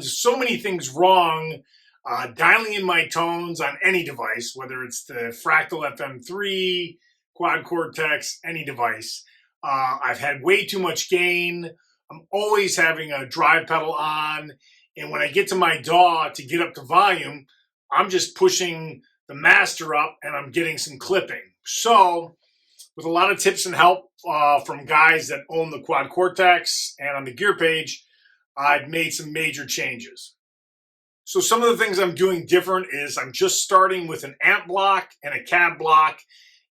so many things wrong dialing in my tones on any device, whether it's the Fractal FM3, Quad Cortex, any device. I've had way too much gain. I'm always having a drive pedal on. And when I get to my DAW to get up to volume, I'm just pushing the master up and I'm getting some clipping. So with a lot of tips and help from guys that own the Quad Cortex and on the gear page, I've made some major changes. So some of the things I'm doing different is I'm just starting with an amp block and a cab block,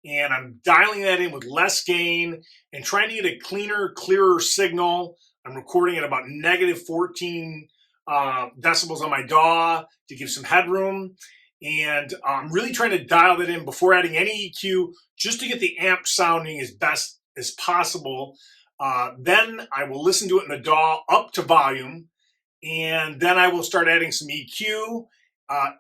and I'm dialing that in with less gain and trying to get a cleaner, clearer signal. I'm recording at about negative 14 decibels on my DAW to give some headroom. And I'm really trying to dial that in before adding any EQ, just to get the amp sounding as best as possible. Then I will listen to it in the DAW up to volume, and then I will start adding some EQ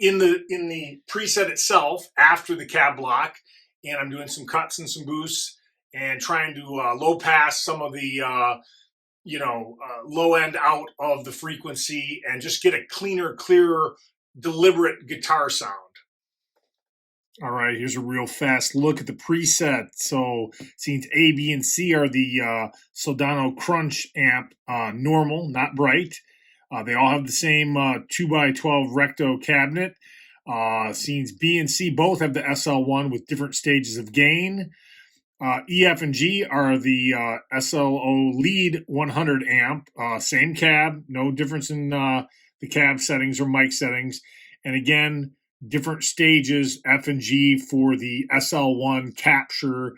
in the preset itself after the cab block. And I'm doing some cuts and some boosts and trying to low pass some of the low end out of the frequency and just get a cleaner, clearer, deliberate guitar sound. All right, here's a real fast look at the preset. So scenes A, B, and C are the Soldano Crunch amp, normal, not bright. They all have the same 2x12 recto cabinet. Scenes B and C both have the SL1 with different stages of gain. E, F, and G are the SLO lead 100 amp, same cab, no difference in the cab settings or mic settings. And again, different stages, F and G, for the SL1 capture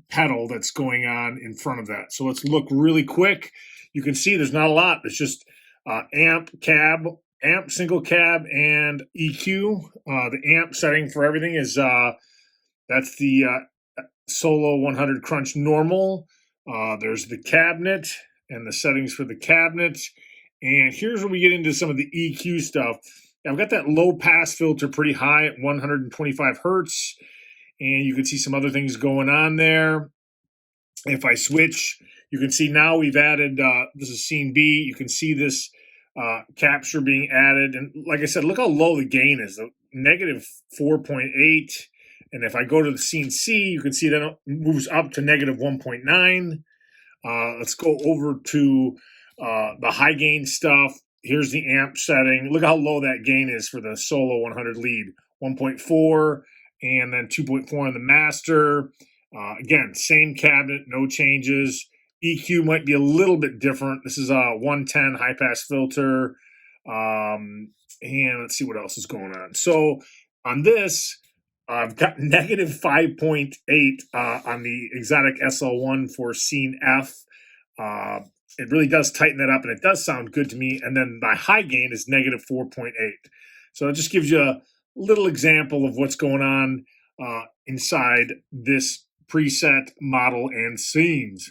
pedal that's going on in front of that. So let's look really quick. You can see there's not a lot. It's just amp, cab, amp, single cab, and EQ. The amp setting for everything is that's the Solo 100 Crunch normal. There's the cabinet and the settings for the cabinet. And here's where we get into some of the EQ stuff. I've got that low pass filter pretty high at 125 hertz. And you can see some other things going on there. If I switch, you can see now we've added, this is scene B. You can see this capture being added. And like I said, look how low the gain is, negative 4.8. And if I go to the scene C, you can see that it moves up to negative 1.9. Let's go over to the high gain stuff. Here's the amp setting. Look how low that gain is for the Solo 100 lead, 1.4, and then 2.4 on the master. Again, same cabinet, no changes. EQ might be a little bit different. This is a 110 high pass filter. And let's see what else is going on. So on this, I've got negative 5.8 on the Exotic SL1 for scene F. It really does tighten that up, and it does sound good to me. And then my high gain is negative 4.8. So it just gives you a little example of what's going on inside this preset model and scenes.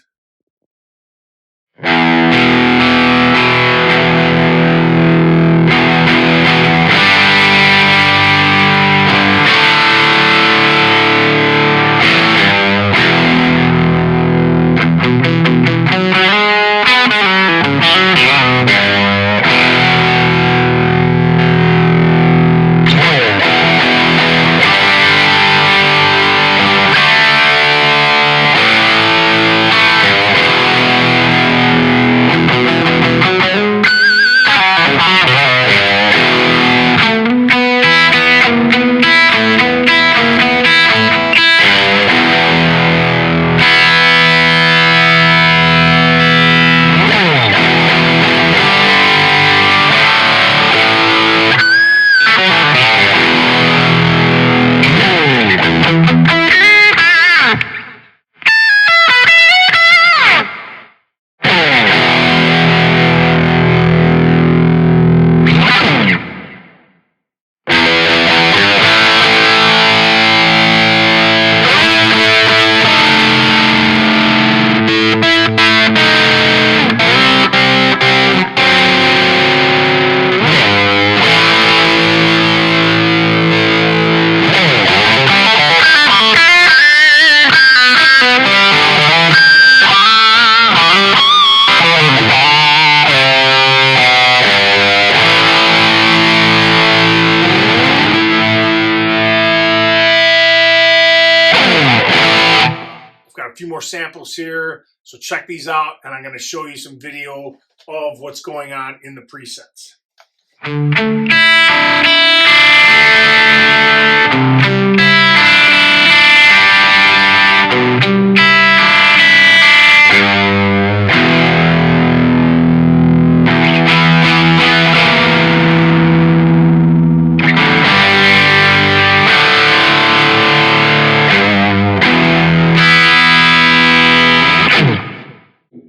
few more samples here, so check these out, and I'm going to show you some video of what's going on in the presets.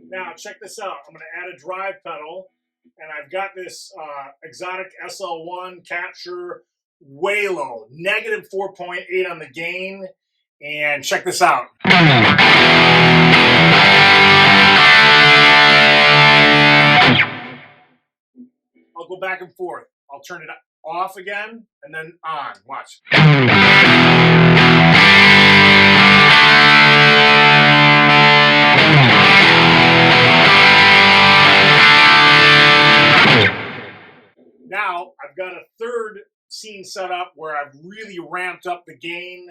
Now check this out. I'm going to add a drive pedal, and I've got this exotic SL1 capture way low, negative 4.8 on the gain, and check this out. I'll go back and forth. I'll turn it off again and then on. Watch. Now I've got a third scene set up where I've really ramped up the gain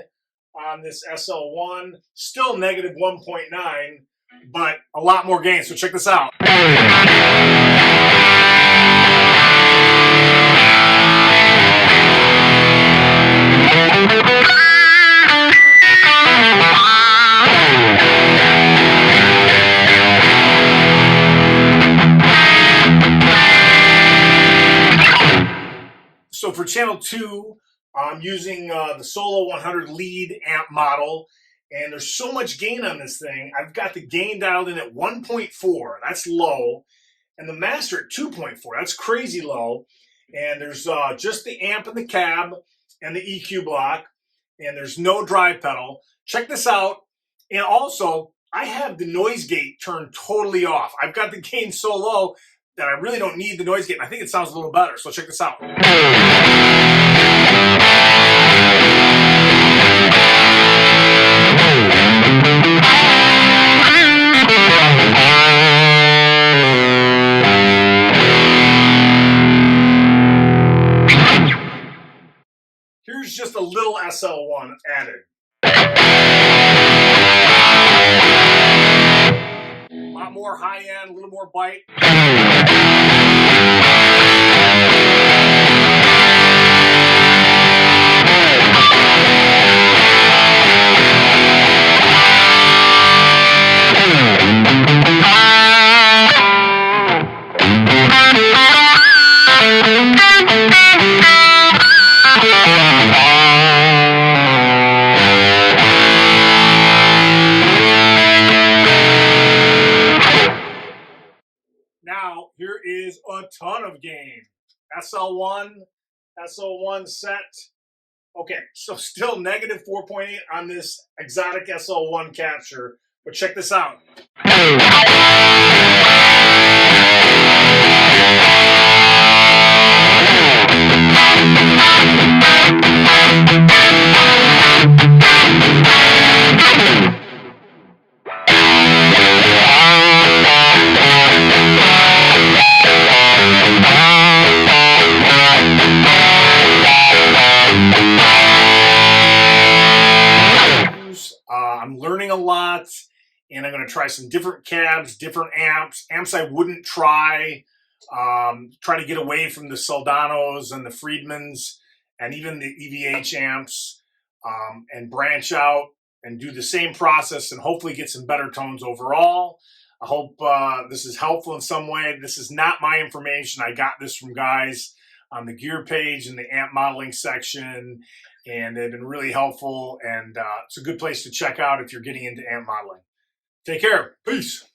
on this SL1. Still negative 1.9, but a lot more gain. So check this out. So for channel 2, I'm using the Solo 100 lead amp model, and there's so much gain on this thing. I've got the gain dialed in at 1.4, that's low, and the master at 2.4, that's crazy low. And there's just the amp in the cab and the EQ block, and there's no drive pedal. Check this out. And also, I have the noise gate turned totally off. I've got the gain so low that I really don't need the noise gate. I think it sounds a little better. So check this out. Here's just a little SL1 added. A lot more high end, a little more bite. Now, here is a ton of gain. SL1 set. Okay, so still negative 4.8 on this exotic SL1 capture, but check this out. I'm learning a lot, and I'm going to try some different cabs, different amps I wouldn't try. Try to get away from the Soldanos and the Friedmans and even the EVH amps, and branch out and do the same process and hopefully get some better tones overall. I hope this is helpful in some way. This is not my information. I got this from guys on the gear page in the amp modeling section, and they've been really helpful, and it's a good place to check out if you're getting into amp modeling. Take care. Peace.